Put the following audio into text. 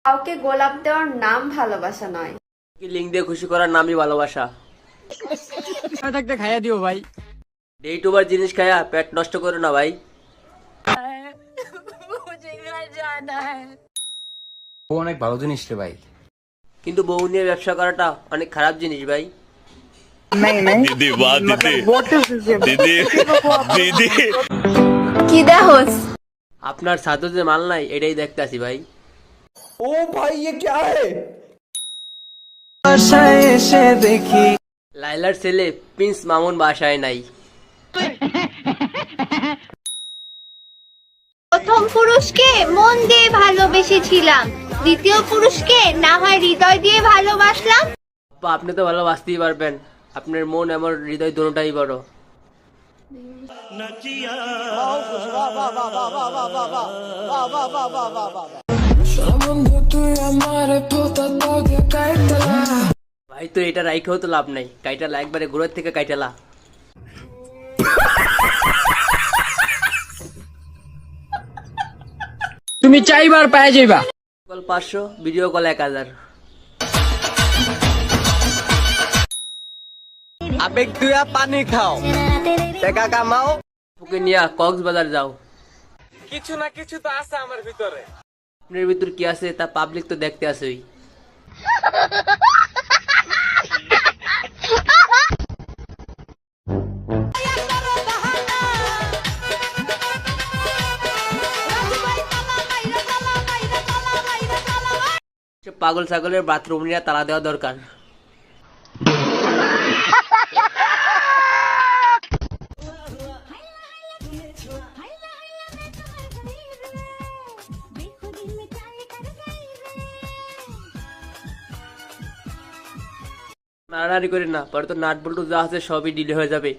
কাউকে গোলাপ দেওয়ার নাম ভালোবাসা নয়। কি লিঙ্ক দিয়ে খুশি করার নামই ভালোবাসা। থাকতে খাইয়া দিও ভাই। ডে টুবার জিনিস খায়া পেট নষ্ট করো না ভাই। ও অনেক ভালো জিনিস রে ভাই, কিন্তু বউ নিয়ে ব্যবসা করাটা অনেক খারাপ জিনিস ভাই। दीदी वाह दीदी दीदी दीदी কি দেখোস? আপনার সাথে যে মাল নাই এটাই দেখতে আসি ভাই। ও ভাই ये क्या है? লাইলার ছেলে প্রিন্স মামুন বাসায় নাই। প্রথম পুরুষকে মন দিয়ে ভালোবেসেছিলাম, দ্বিতীয় পুরুষকে না হয় হৃদয় দিয়ে ভালোবাসলাম। আপা, আপনি তো ভালোবাসতেই পারবেন, আপনার মন আমার হৃদয় দুটোটাই বড়। ভাই তো এটা রাইখেও তো লাভ নাই, কাইটালা একবারে গোড়ার থেকে কাইটালা। তুমি চাইবার পায়ে যাইবা। Call 500, video call 1000। আবেগ দুয়া পানি খাও, টাকা কামাও। ওকে নিয়ে কক্সবাজার যাও। কিছু না কিছু তো আছে আমার ভিতরে। আপনার ভিতর কি আছে তা পাবলিক তো দেখতে আসেই। পাগল ছাগলের বাথরুম নিয়ে তালা দেওয়া দরকার। নাড়ানাড়ি করি না, পরে তো নাট বল্টু যা আছে সবই ডিলে হয়ে যাবে।